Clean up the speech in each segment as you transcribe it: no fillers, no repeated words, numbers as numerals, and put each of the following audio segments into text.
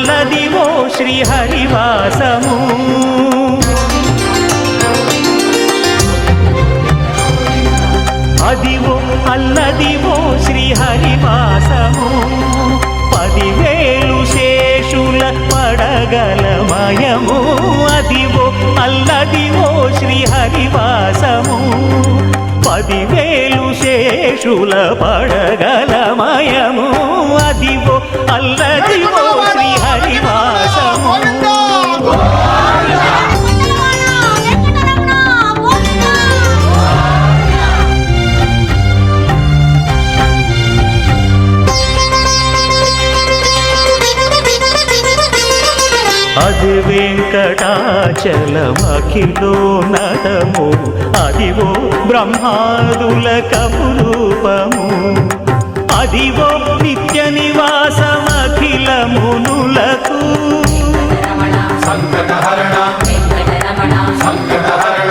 అల్లదివో శ్రీహరివాసము అదివో అల్లదివో శ్రీహరివాసము 10,000 శేషుల పడగలమయము అదివో అల్లదివో శ్రీహరివాసము 10,000 శేషుల పడగలమయము అదివో అల్లదివో శ్రీహరివాసము అది వెంకటాచలమఖిలో నటము అదివో బ్రహ్మాదుల కపురూపము అదివో నిత్య నివాసమఖిల మునులకు సంకటహరణ సంకటహరణ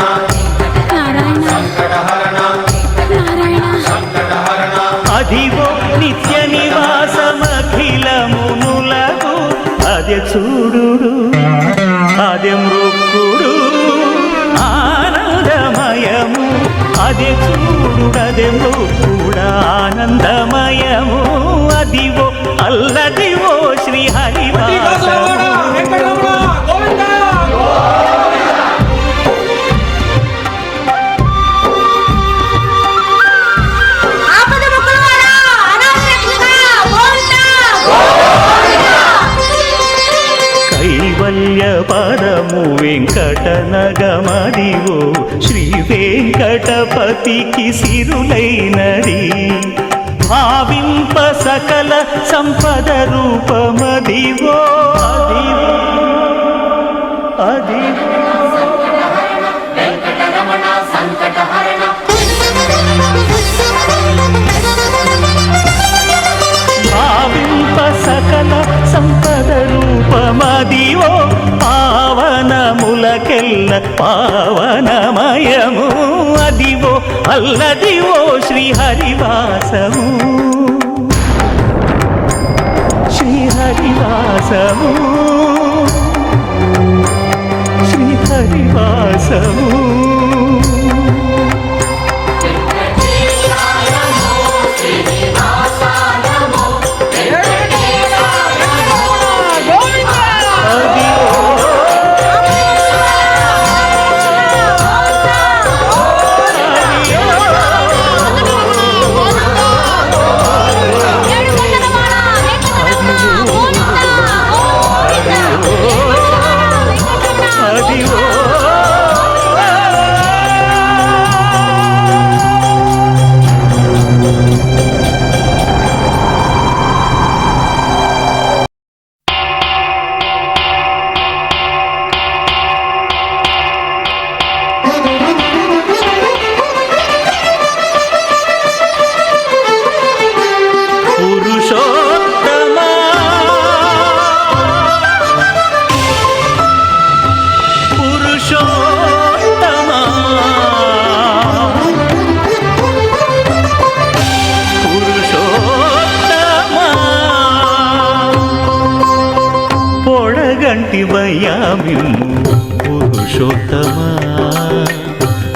అదివో నిత్య నివాసమఖిల మునులకు అదే చూడు అదే మృక్కుడు ఆనందమయము అదే చూడు అదే మృక్కుడు ఆనందమయము అదివో అల్లదివో శ్రీహరివాసము కైవల్య పదము వెంకటనగమదివో శ్రీ వెంకటపతికి సిరులైనది భావింప సకల సంపద రూపమదివో అదివో భావింప సకల సంపద రూపమదివో పావనములకెల్ల పావనమయము అదివో అల్లదివో శ్రీహరివాసము శ్రీహరివాసము శ్రీహరివాసము పురుషోత్తమా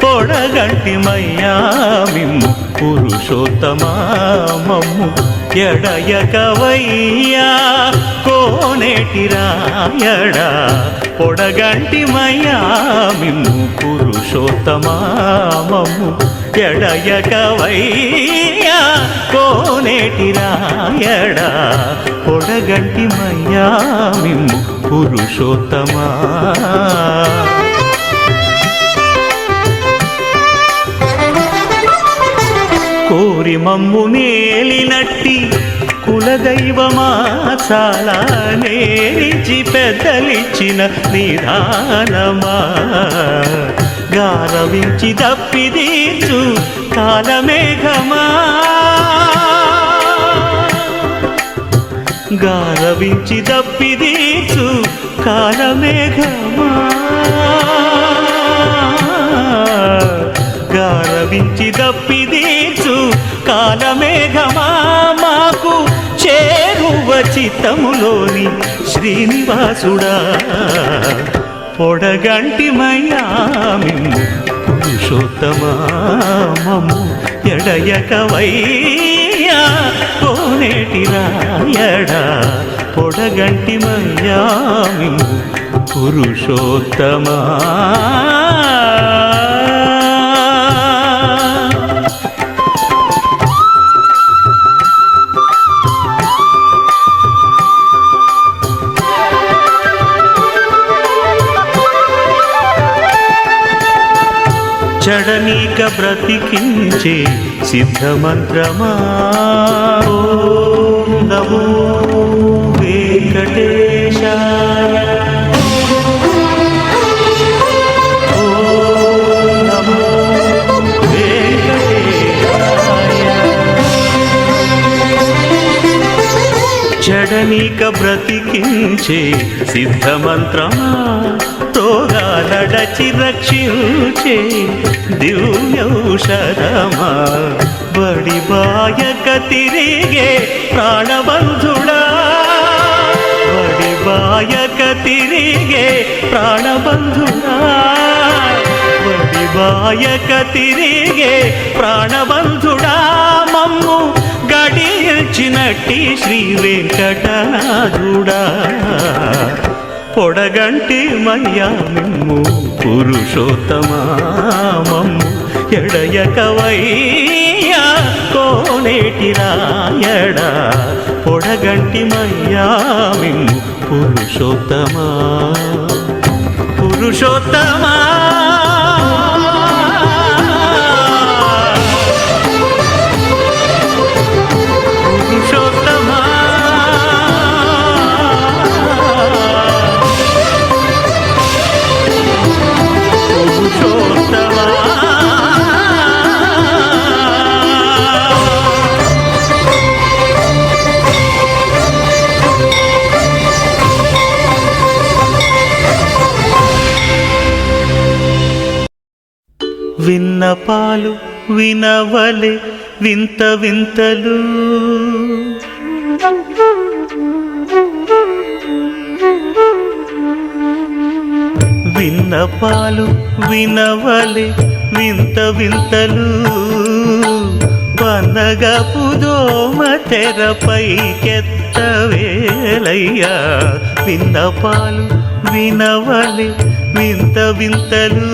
పొడగంటి మయ్యామిమ్ము పురుషోత్తమా మమ్ము ఎడయకవయ్యా కోనేటి రాయడా పొడగంటి మయ్యామిమ్ము పురుషోత్తమా మమ్ము ఎడయకవయ్యా కోనేటి రాయడా పొడగంటి మయ్యామిమ్ము పురుషోత్తమా కోరి మమ్ము నేలినట్టి కులదైవమా చాలా నేర్చి పెద్దలిచ్చిన నిదానమా గారవించి తప్పిదీర్చు కాలమేఘమా గారవించి తప్పిదీర్చు కాలమేఘమా గారవించి తప్పిదీర్చు కాలమేఘమా మాకు చేరువ చిత్తములోని శ్రీనివాసుడా పొడగంటిమయ్యా మిమ్ము పురుషోత్తమా మమ్ము ఎడయకవయ్యా కోనేటి రాయడా పొడగంటిమయ్యా మిమ్ము పురుషోత్తమా. చడనీక బ్రతికించే సిద్ధమంత్రమా ఓం నమో వెంకటేశాయ ఓం నమో వెంకటేశాయ. చడనీక బ్రతికించే సిద్ధమంత్రమా రోగాలడచి రక్షించే దివ్యౌషధమా బడిబాయక తిరిగే ప్రాణబంధుడా బడిబాయక తిరిగే ప్రాణబంధుడా బడిబాయక తిరిగే ప్రాణబంధుడా మమ్ము గడిచినట్టి శ్రీ వెంకటనాథుడా పొడగంటి మయ్యా మిమ్ము పురుషోత్తమా మమ్ము ఎడయకవయ్యా కోనేటి రాయడా పొడగంటి మయ్యా మిమ్ము పురుషోత్తమా పురుషోత్తమా. విన్నపాలు వినవలే వింత వింతలు విన్నపాలు వినవలే వింత వింతలు పనగపు దోమ తెరపైకెత్తవేలయ్యా విన్నపాలు వినవలే వింత వింతలు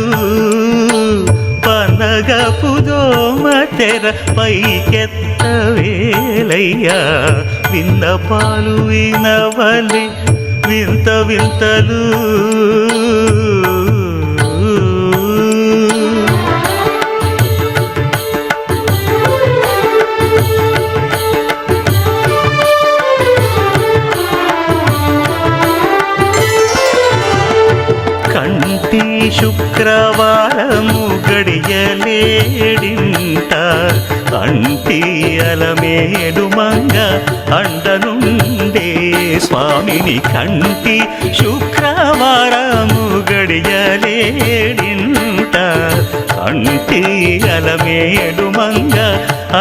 పనగపు దోమ తెరపైకెత్తవేలయ్యా విన్నపాలు వినవలే వింత వింతలు. కంటి శుక్రవారము గడియలేడింట అంటి అలమేడు మంగ అండనుండే స్వామిని కంటి శుక్రవారము గడియలేడింట అంటి అలమేడు మంగ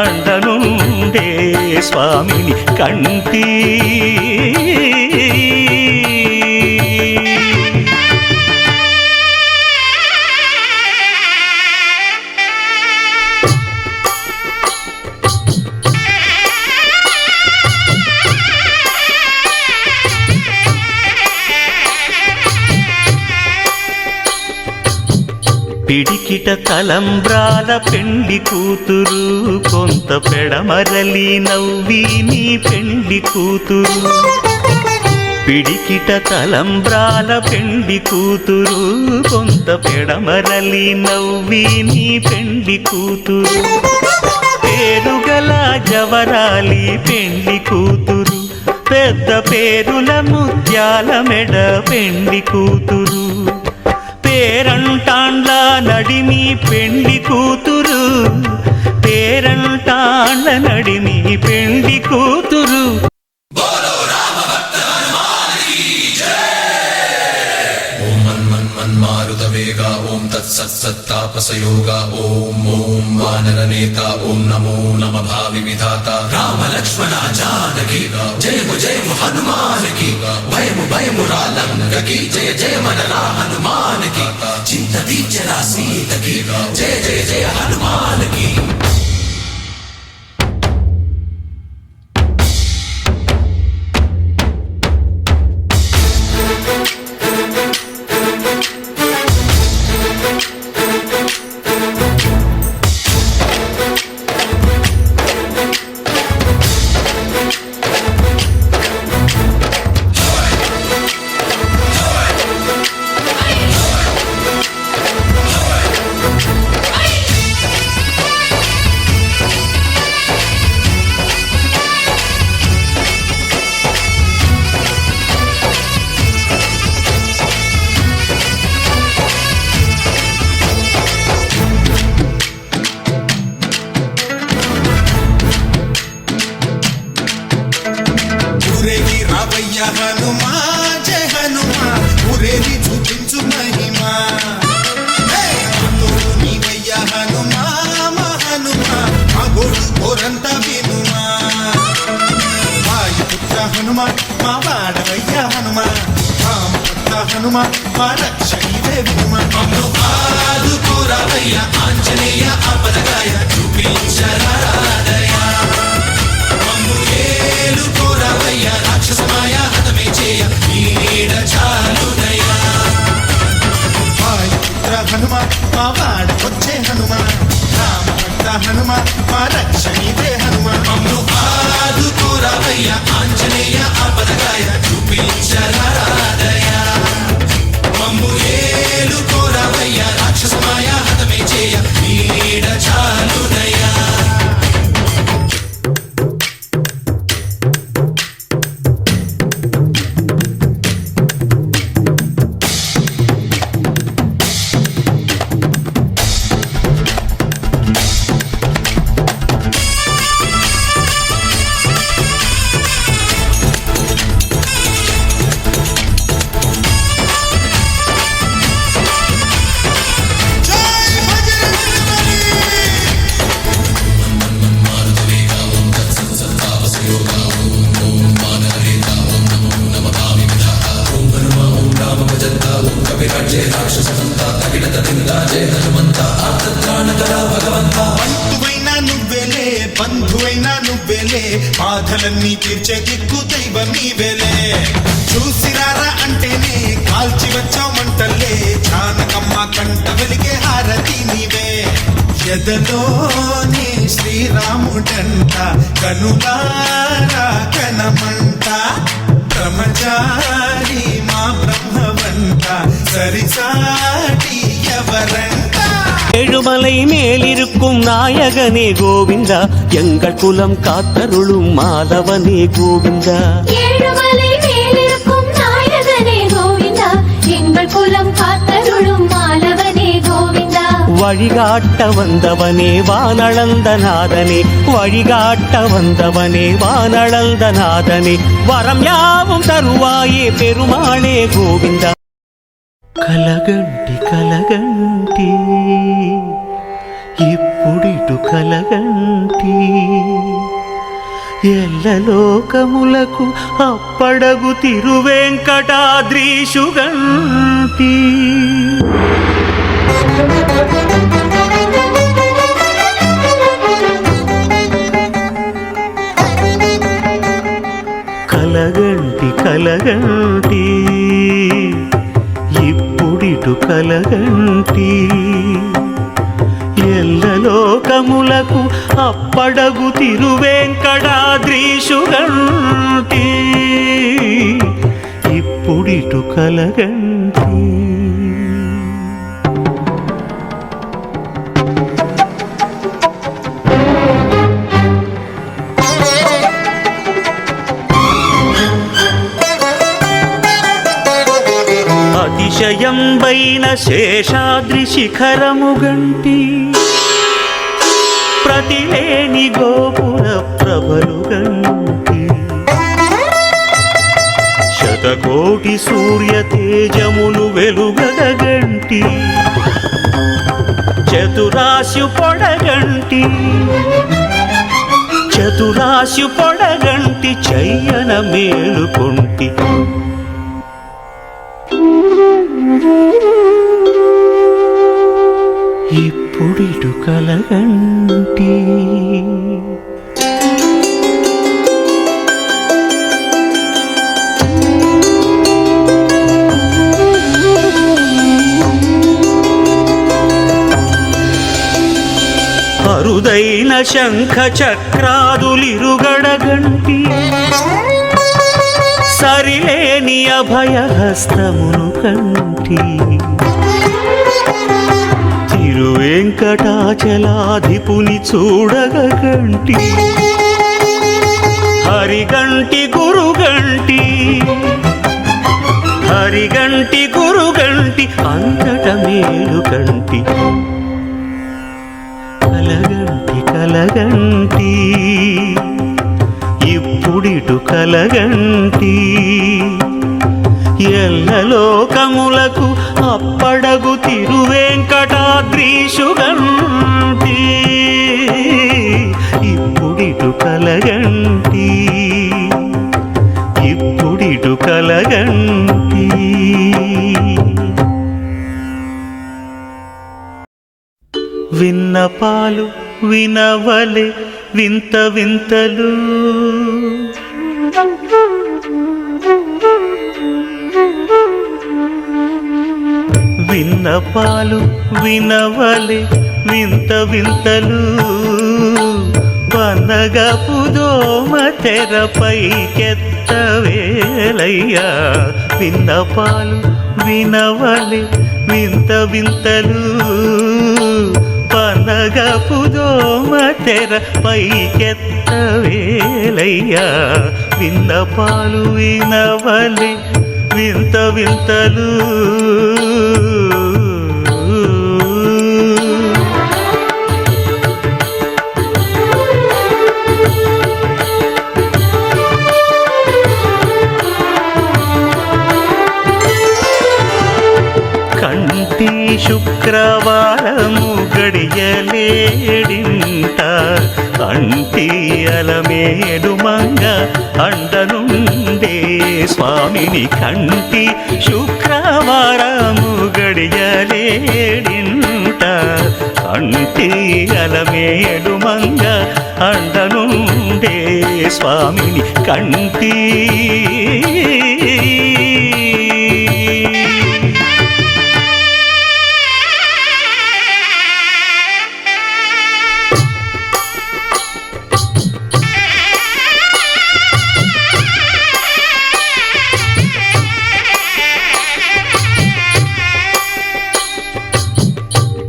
అండనుండే స్వామిని కంటి పిడికిట తలంబ్రాల పెండి కూతురు కొంత పెడమరలి నవ్వి నీ పెండి కూతురు పిడికిట తలంబ్రాల పెండి కూతురు కొంత పెడమరలి నవ్వి నీ పెండి కూతురు పేరుగల జవరాలి పెండి కూతురు పెద్ద పేరుల ముత్యాల మెడ పెండి కూతురు పేరంటాండ్ల నడిమి పెండి కూతురు పేరంటాండ్ల నడిమి పెండి కూతురు. ఓం మన్మన్మన్మారుత వేగ ఓం తత్ सत्तापसयोगा ओम ओम वानरनेता ओम नमो नमः भावि विधाता राम लक्ष्मण जानकी जय हनुमान की भयमु रालंक की जय मनरा हनुमान की चिंता दीचरा सीत की जय हनुमान की। హనుమా జయ హనుమా ఊరేగి చూపించు మహిమా నీవయ్య హనుమా మా హనుమా మా గోడు కోరంతా వినుమా వాయుపుత్ర హనుమా మా వాడవయ్య హనుమా రామపుత్ర హనుమా మా రక్షణివే వినుమా ఆదుకోరావయ్య ఆంజనేయ ఆపదగాయ చూపించరాదయ కోరావయ్య రాక్షసమాయ హతమే చేయ నీడ చాలుదయ వాయుపుత్ర హనుమా మా వాడకొచ్చే హనుమా రామభక్త హనుమా మా రక్షణివే హనుమా మమ్ము ఆదుకోరావయ్య ఆంజనేయ ఆపదగాయ చూపించరాదయ మమ్ము ఏలు కోరావయ్య రాక్షసమాయ హతమే చేయ నీడ చాలుదయ బంధువైనా నువ్వేలే బంధువైనా నువ్వేలే బాధలన్నీ తీర్చే దిక్కు దైవం నీవేలే చూసిరారా అంటేనే కాల్చి వచ్చామంటలే జానకమ్మ కంట వెలిగే హారతి నీవే ఎదలోనే శ్రీరాముడంట కనులారా కనమంట బ్రహ్మచారి మా బ్రహ్మవంట సరిసాటి ఎవరంట ஏழுமலை மேலிருக்கும் நாயகனே கோவிந்தா எங்கள் குலம் காத்தருளும் மாதவனே கோவிந்தா ஏழுமலை மேலிருக்கும் நாயகனே கோவிந்தா எங்கள் குலம் காத்தருளும் மாலவனே கோவிந்தா வழிகாட்ட வந்தவனே வானளந்த நாதனே வழிகாட்ட வந்தவனே வானளந்த நாதனே வரம் யாவும் தருவாயே பெருமாளே கோவிந்தா కలగంటి కలగంటి ఇప్పుడిటు కలగంటి ఎల్లలోకములకు అప్పడగు తిరువెంకటాద్రీషుగంటి కలగంటి కలగంటి ఇప్పుడిటు కలగంటి ఎల్లలోకములకు అప్పడగు తిరువెంకటాద్రీషుగంటి ఇప్పుడిటు కలగంటి అతిశయంబైన శేషాద్రి శిఖరముగంటి ప్రతిలేని గోపుర ప్రభలుగంటి శతకోటి సూర్య తేజములు వెలుగగంటి చతురాశు పొడగంటి చతురాశు పొడగంటి చెయ్యన మేలుకొంటి ఇప్పుడిటు కలగంటి అరుదైన శంఖ చక్రాదులిరుగడగంటి సరిలేని అభయహస్తమును కంటి తిరువెంకటాచలాధిపుని చూడగంటి హరిగంటి గురుగంటి హరిగంటి గురుగంటి అంతట మేలుగంటి కలగంటి కలగంటి ఇప్పుడిటు కలగంటి ఎల్లలోకములకు అప్పడగు తిరువెంకటాద్రీషుగంటి ఇప్పుడిటు కలగంటి ఇప్పుడిటు కలగంటి విన్నపాలు వినవలె వింత వింతలు విన్నపాలు వినవలె వింత వింతలు పనగపు దోమ తెరపైకెత్తవేలయ్యా విన్నపాలు వినవలె వింత వింతలు పనగపు దోమ తెరపైకెత్తవేలయ్యా విన్నపాలు వినవలె వింత వింతలు కంటి శుక్రవారము గడియలేడింట అంటి అలమేడు మంగ అండనుండే స్వామిని కంటి శుక్రవారము గడియలేడింట అంటి అలమేడు మంగ అండనుండే స్వామిని కంటి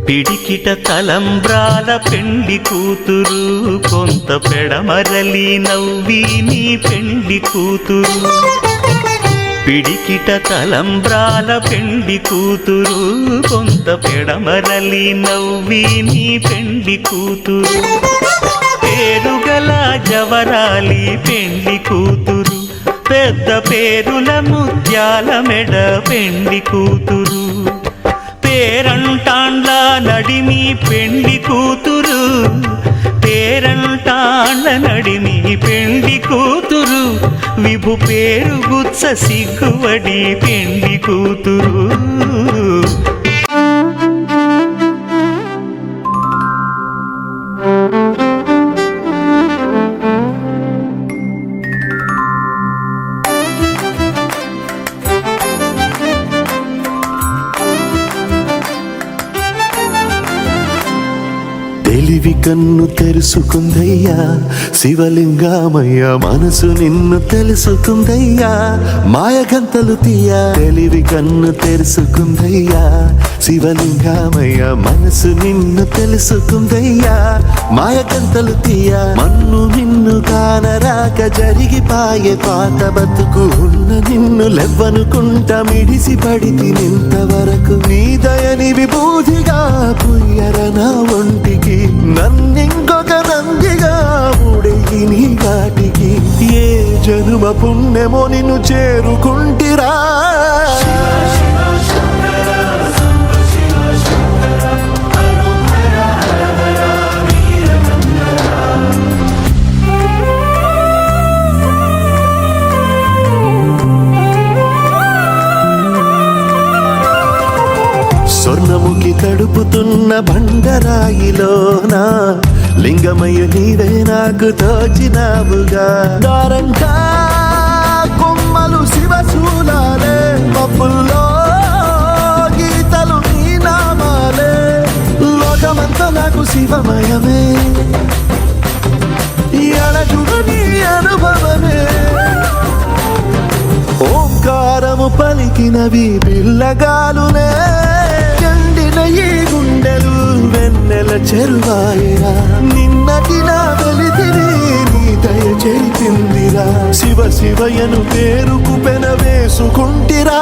పిడికిట తలంబ్రాల పెండ్లి కూతురు కొంత పెడమరలి నవ్వి నీ పెండ్లి కూతురు పిడికిట తలంబ్రాల పెండ్లి కూతురు కొంత పెడమరలి నవ్వి నీ పెండ్లి కూతురు పేరుగల జవరాలి పెండ్లి కూతురు పెద్ద పేరుల ముత్యాల మెడ పెండ్లి కూతురు పేరంటాండ్ల నడిమి పెండ్లి కూతురు పేరంటాండ్ల నడిమి పెండ్లి కూతురు విభు పేరు గుత్స సిగ్గువడి పెండ్లి కూతురు తెలివి కన్ను తెరుసుకుందయ్యా శివలింగమయ్య మనసు నిన్ను తెలుసుకుందయ్యా మాయగంతలు తీయ తెలివి కన్ను తెరుసుకుందయ్యా శివలింగమయ్య మనసు నిన్ను తెలుసుకుందయ్యా మాయగంతలు తీయ మన్ను నిన్ను కానరాక జరిగిపాయే పాత బతుకు ఉన్న నిన్ను లెవ్వనుకుంట మిడిసి పడితి నింతవరకు నీ దయని విభూతిగా పుయ్యర నా ఒంటికి నన్నింకొక నందిగా ఉడేయి నీ కాటికి ఏ జనుమ పుణ్యమో నిన్ను చేరుకుంటిరా తడుపుతున్న బండరాయిలోనా లింగమయ్య నీవే నాకు తోచినావుగా దారంగా కొమ్మలు శివశూలాలే మబ్బుల్లో గీతలు నీ నామాలే లోకమంతా నాకు శివమయమే ఎడచుడు నీ అనుభవమే ఓంకారము పలికినవి పిల్లగాలునే ఎండిన ఈ గుండెలు వెన్నెల చెరువాయరా నిన్నటి నా వెలితిని నీ దయ చేపిందిరా శివ శివయను పేరుకు పెన వేసుకుంటిరా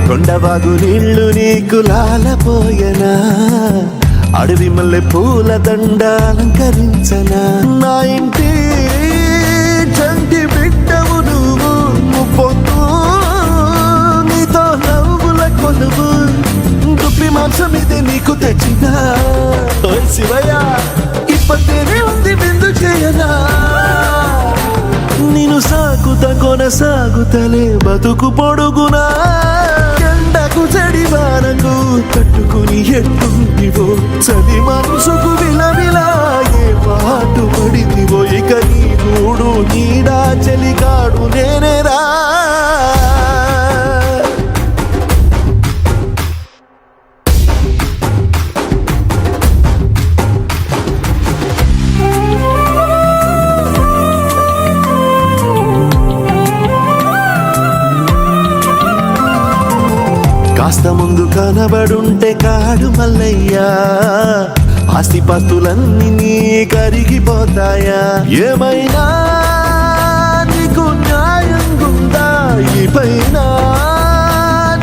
కొండవాగు నీళ్లు నీకు లాలపోయనా అడవి మల్లె పూల దండ అలంకరించనా నా ఇంటి చంటి బిడ్డవు నువ్వు ముప్పొద్దు నీతో నవ్వుల కొలువు దుప్పి మాంసం ఇది నీకు తెచ్చినా ఓ శివయ్య ఇప్పటినే ఉంది విందు చేయనా నిన్ను సాగుత కొనసాగుతలే బతుకు పొడుగునా ఎండకు చడివానకు తట్టుకుని ఎట్టుంటివో చలి మనసుకు విలవిలా ఏ పాటు పడితివో ఇక నీ గూడు నీడా చలికాడు నేనేరా కాస్త ముందు కనబడుంటే కాడు మల్లయ్యా ఆస్తిపాస్తులన్నీ నీ కరిగిపోతాయా ఏమైనా నీకు న్యాయం గుందా ఈ పైన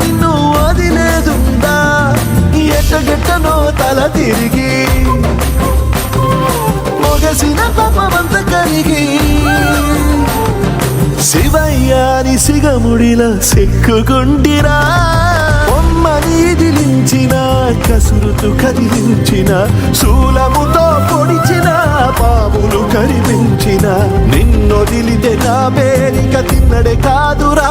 నిన్ను వదిలేదుందా ఎట్టగెట్టనో తల తిరిగి మొగసిన పాపమంత కరిగి శివయ్యాని సిగముడిలో సిక్కుకుంటిరా నీదిలించిన కసురుతూ కదిలించిన శూలముతో పొడిచిన పాములు కరిపించిన నిన్నొదిలితే నా పేరిక తిన్నడే కాదురా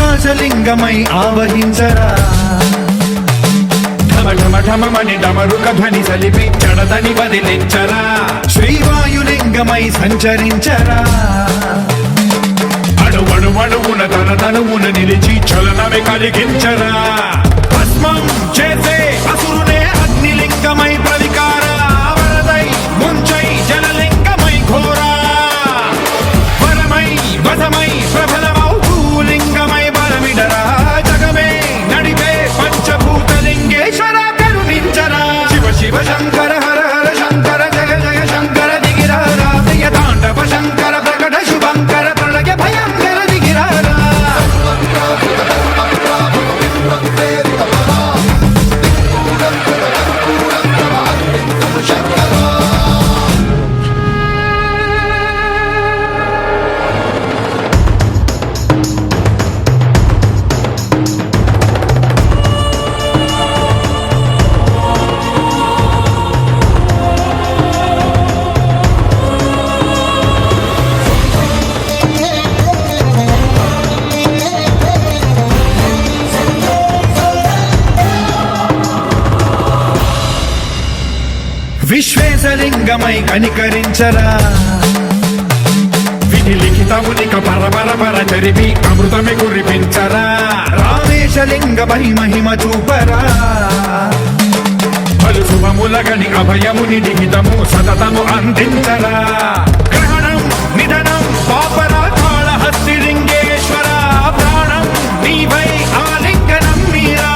ఆకాశలింగమై ఆవహించరా ఢమఢమఢమని డమరుక ధ్వని సలిపి జడదని వదిలించరా శ్రీవాయులింగమై సంచరించరా అణువణువున తన తనువున నిలిచి చలనమే కలిగించరా భస్మం చేసే అసురునే అగ్నిలింగమై ప్రవికార వరదై ముంచై జలలింగమై ఘోరా వరమై వసమై ప్రబలమౌ భూలింగమై బలమిడరా జగమే నడిపే పంచభూతలింగేశ్వర కరుణించరా శివ శివ శంకర హర హర శంకర జయ జయ శంకర దిగిరారా ప్రియ తాండవ శంకర ప్రకట శుభంకర ప్రళయ భయంకర దిగిరారా విశ్వేశలింగమై కనికరించరా విధి లిఖితమునిక పరపర జరిపి అమృతమి కురిపించరా రామేశలింగమై మహిమ చూపరా పలు శుభములగని అభయముని లిఖితము సతతము అందించరా గ్రహణం నిధనం పాపరా కాళహస్తి లింగేశ్వర ప్రాణం నీవై ఆలింగనం మీరా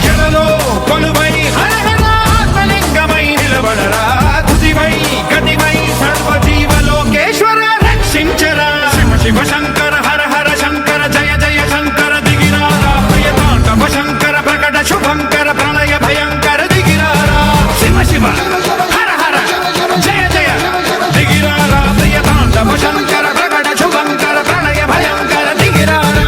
జలలో కొలువై హరహరాత్మలింగమై నిలబడరా తుదివై గతివై సర్వజీవలోకేశ్వర రక్షించరా శివ శివ శంకర హర హర శంకర జయ జయ శంకర దిగిరారా ప్రియ తాండవ శంకర ప్రకట శుభంకర ప్రళయ భయంకర దిగిరారా శివ శివ హర హర జయ జయ దిగిరారా ప్రియ తాండవ శంకర ప్రకట శుభంకర ప్రళయ భయంకర దిగిరారా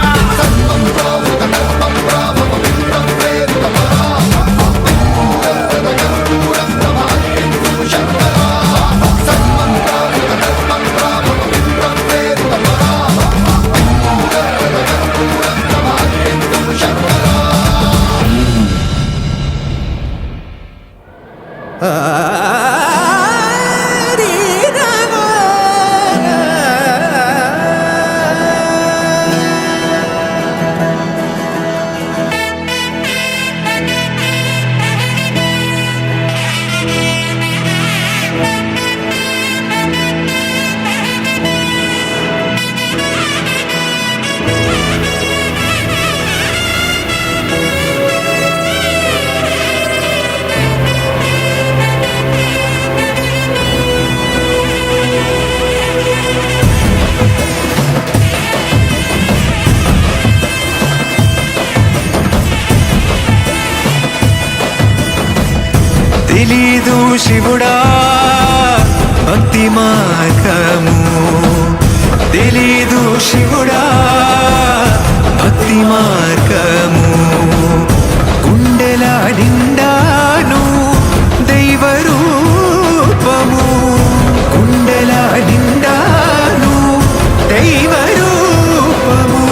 తెలీదు శివుడా భక్తి మార్గము తెలీదు శివుడా భక్తి మార్గము గుండెల నిండాను దైవ రూపము గుండెల నిండాను దైవ రూపము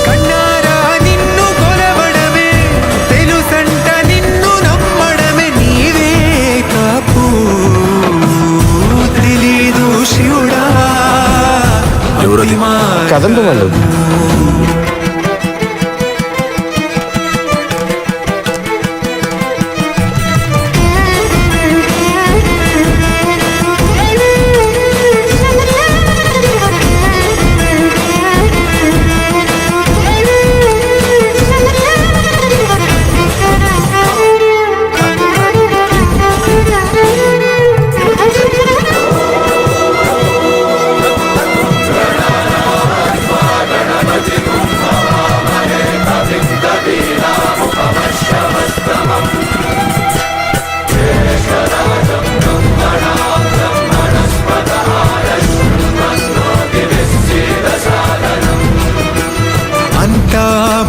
కన్నారా నిన్ను కొలవడమే తెలుసంట నిన్ను నమ్మడమే నీవే కాపు తెలీదు శివుడా కదండి వాళ్ళు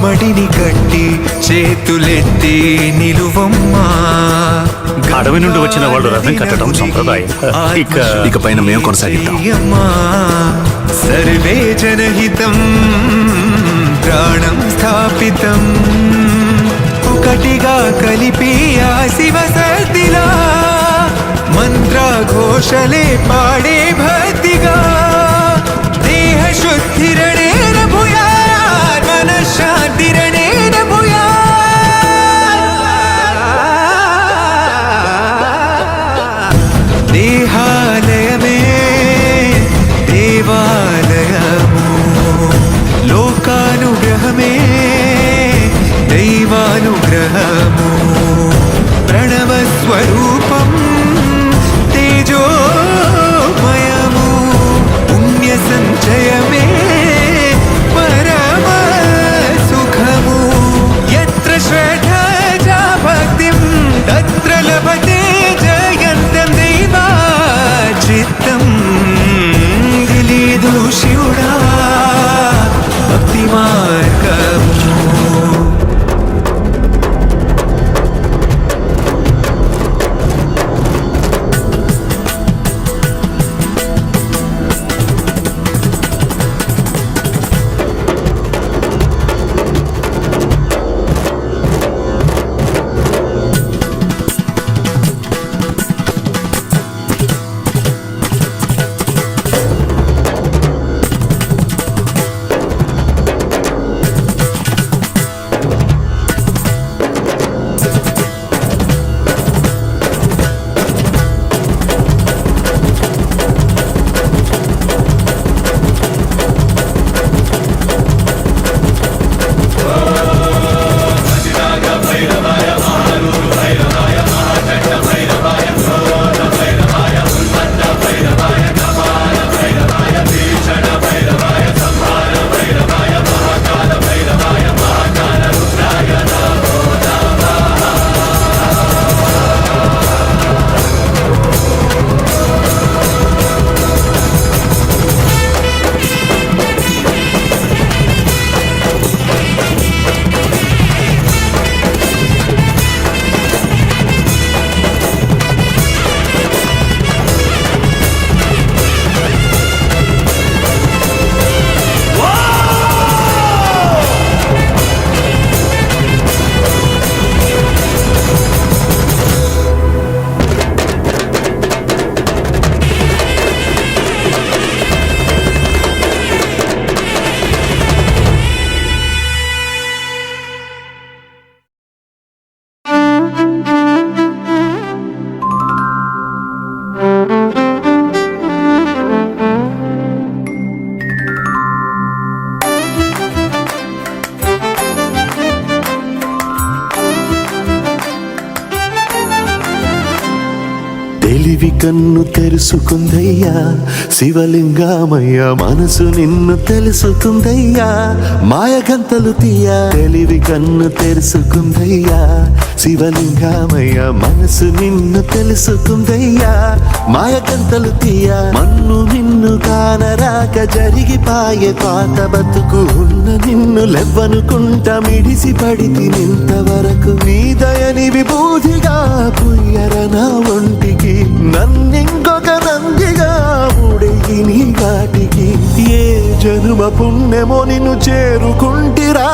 మడిని కట్టి చేతులెత్తి నిలువమ్మా అడవి నుండి వచ్చిన వాళ్ళు రథం కట్టడం సంప్రదాయం. ఇకపైన మేము కొనసాగిద్దాం. సర్వే జనహితం ప్రాణం స్థాపితం ఒకటిగా కలిపి ఆ శివ సద్దిలా మంత్రఘోషలే పాడే భక్తిగా దేహ శుద్ధిరణేన భూయాత్ మనశ్శాంతిరణేన భూయాత్ దేహాలయమే దేవాలయము లోకానుగ్రహమే దైవానుగ్రహము ప్రణవ స్వరూపం తేజోమయము పుణ్య సంచయమే పరమ సుఖము యత్ర శ్రద్ధా భక్తిం తత్ర లభతే జయంతం దైవాచిత్తం దిలీదు శివుడా భక్తి మార్గము తెలివి కన్ను తెరుసుకుందయ్యా శివలింగమయ్య మనసు నిన్ను తెలుసుకుందయ్యా మాయగంతలు తీయ తెలివి కన్ను తెరుసుకుందయ్యా శివలింగమయ్య మనసు నిన్ను తెలుసుకుందయ్యా మాయగంతలు తీయ మన్ను నిన్ను కానరాక జరిగిపాయే పాత బతుకు ఉన్న నిన్ను లెవ్వనుకుంటా మిడిసి పడితి నింతవరకు నీ దయని విభూతిగా పుయ్యర నా ఒంటికి నన్నింకొక నందిగా ఉడెగి నీ గాటికి ఏ జనుమ పుణ్యమో నిన్ను చేరుకుంటిరా